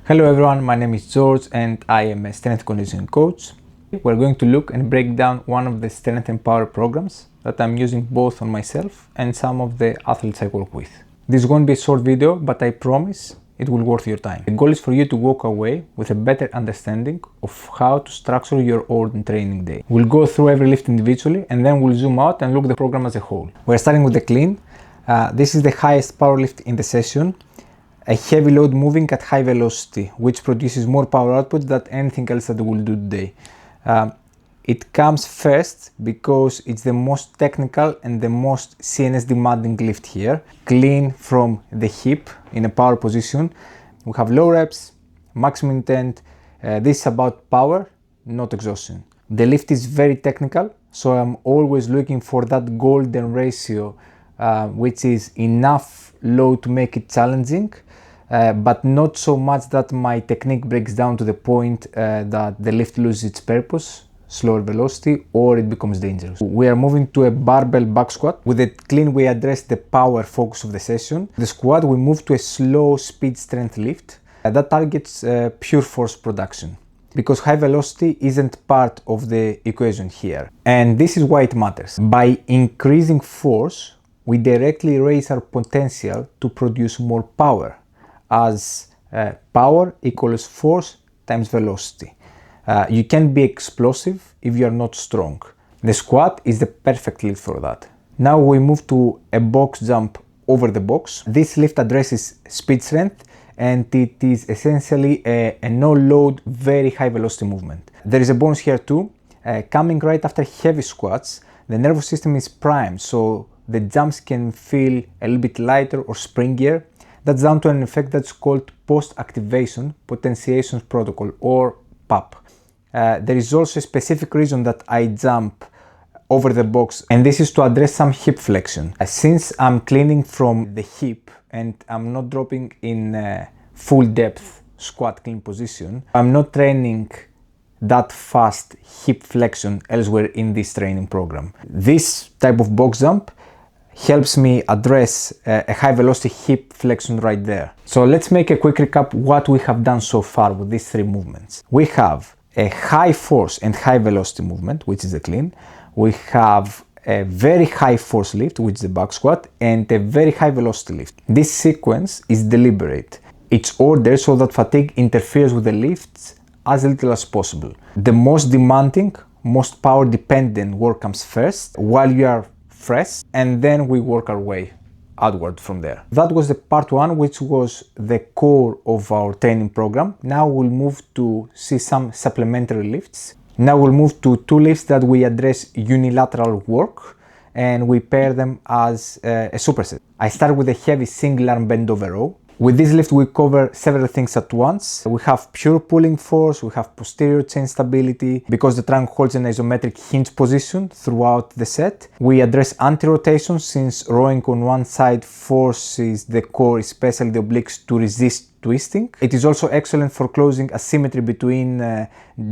Hello everyone, my name is George and I am a strength conditioning coach. We're going to look and break down one of the strength and power programs that I'm using both on myself and some of the athletes I work with. This is going to be a short video, but I promise it will worth your time. The goal is for you to walk away with a better understanding of how to structure your own training day. We'll go through every lift individually and then we'll zoom out and look at the program as a whole. We're starting with the clean. This is the highest power lift in the session. A heavy load moving at high velocity, which produces more power output than anything else that we'll do today. It comes first because it's the most technical and the most CNS demanding lift here. Clean from the hip in a power position. We have low reps, maximum intent. This is about power, not exhaustion. The lift is very technical, so I'm always looking for that golden ratio, which is enough load to make it challenging, but not so much that my technique breaks down to the point that the lift loses its purpose, slower velocity, or it becomes dangerous. We are moving to a barbell back squat. With the clean, we address the power focus of the session. The squat, we move to a slow speed strength lift that targets pure force production, because high velocity isn't part of the equation here. And this is why it matters. By increasing force, we directly raise our potential to produce more power, as power equals force times velocity. You can be explosive if you are not strong. The squat is the perfect lift for that. Now we move to a box jump over the box. This lift addresses speed strength and it is essentially a no load, very high velocity movement. There is a bonus here too. Coming right after heavy squats, the nervous system is primed, so the jumps can feel a little bit lighter or springier. That's down to an effect that's called post-activation potentiation protocol, or PAP. There is also a specific reason that I jump over the box, and this is to address some hip flexion. Since I'm cleaning from the hip and I'm not dropping in full depth squat clean position, I'm not training that fast hip flexion elsewhere in this training program. This type of box jump helps me address a high velocity hip flexion right there. So let's make a quick recap what we have done so far with these three movements. We have a high force and high velocity movement, which is the clean. We have a very high force lift, which is the back squat, and a very high velocity lift. This sequence is deliberate. It's ordered so that fatigue interferes with the lifts as little as possible. The most demanding, most power dependent work comes first while you are fresh, and then we work our way outward from there. That was the part one, which was the core of our training program. Now we'll move to see some supplementary lifts. Now we'll move to two lifts that we address unilateral work and we pair them as a superset. I start with a heavy single arm bend over row. With this lift, we cover several things at once. We have pure pulling force, we have posterior chain stability, because the trunk holds an isometric hinge position throughout the set. We address anti-rotation, since rowing on one side forces the core, especially the obliques, to resist twisting. It is also excellent for closing asymmetry between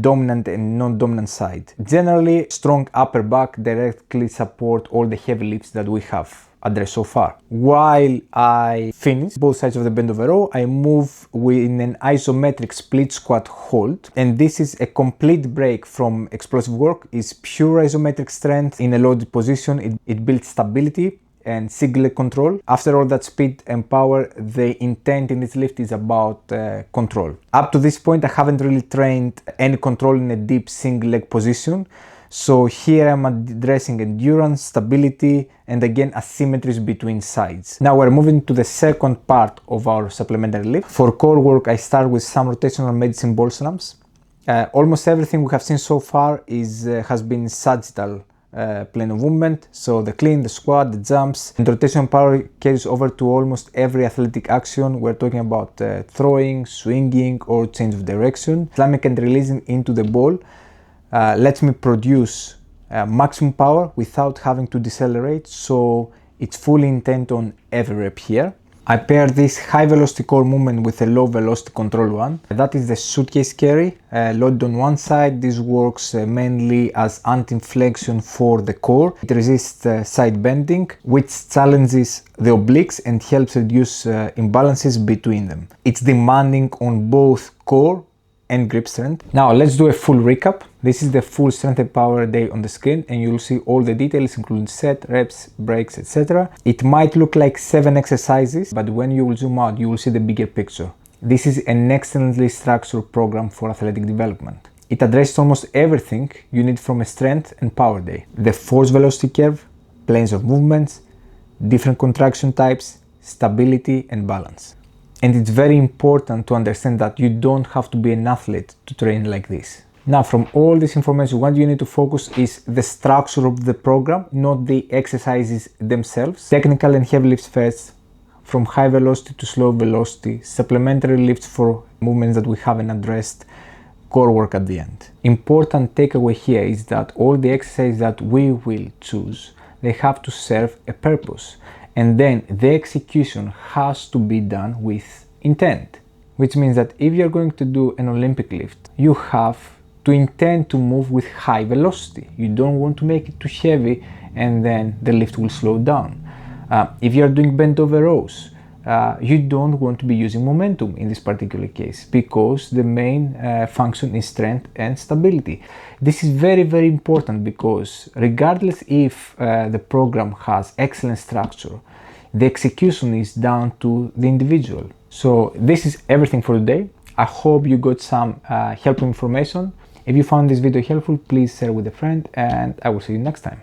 dominant and non-dominant side. Generally, strong upper back directly support all the heavy lifts that we have addressed so far. While I finish both sides of the bend over row, I move in an isometric split squat hold, and this is a complete break from explosive work. It's pure isometric strength in a loaded position. It builds stability and single leg control. After all that speed and power, the intent in this lift is about control. Up to this point, I haven't really trained any control in a deep single leg position. So here I'm addressing endurance, stability, and again asymmetries between sides. Now we're moving to the second part of our supplementary lift. For core work, I start with some rotational medicine ball slams. Almost everything we have seen so far has been sagittal plane of movement. So the clean, the squat, the jumps, and rotation power carries over to almost every athletic action. We're talking about throwing, swinging, or change of direction. Slamming and releasing into the ball lets me produce maximum power without having to decelerate, so it's fully intent on every rep here. I pair this high velocity core movement with a low velocity control one. That is the suitcase carry. Loaded on one side, this works mainly as anti-inflection for the core. It resists side bending, which challenges the obliques and helps reduce imbalances between them. It's demanding on both core and grip strength. Now let's do a full recap. This is the full strength and power day on the screen, and you'll see all the details including set, reps, breaks, etc. It might look like 7 exercises, but when you will zoom out, you will see the bigger picture. This is an excellently structured program for athletic development. It addresses almost everything you need from a strength and power day. The force velocity curve, planes of movements, different contraction types, stability and balance. And it's very important to understand that you don't have to be an athlete to train like this. Now, from all this information, what you need to focus is the structure of the program, not the exercises themselves. Technical and heavy lifts first, from high velocity to slow velocity, supplementary lifts for movements that we haven't addressed, core work at the end. Important takeaway here is that all the exercises that we will choose, they have to serve a purpose. And then the execution has to be done with intent, which means that if you're going to do an Olympic lift, you have to intend to move with high velocity. You don't want to make it too heavy and then the lift will slow down. If you're doing bent over rows, you don't want to be using momentum in this particular case because the main function is strength and stability. This is very, very important because regardless if the program has excellent structure, the execution is down to the individual. So this is everything for today. I hope you got some helpful information. If you found this video helpful, please share with a friend and I will see you next time.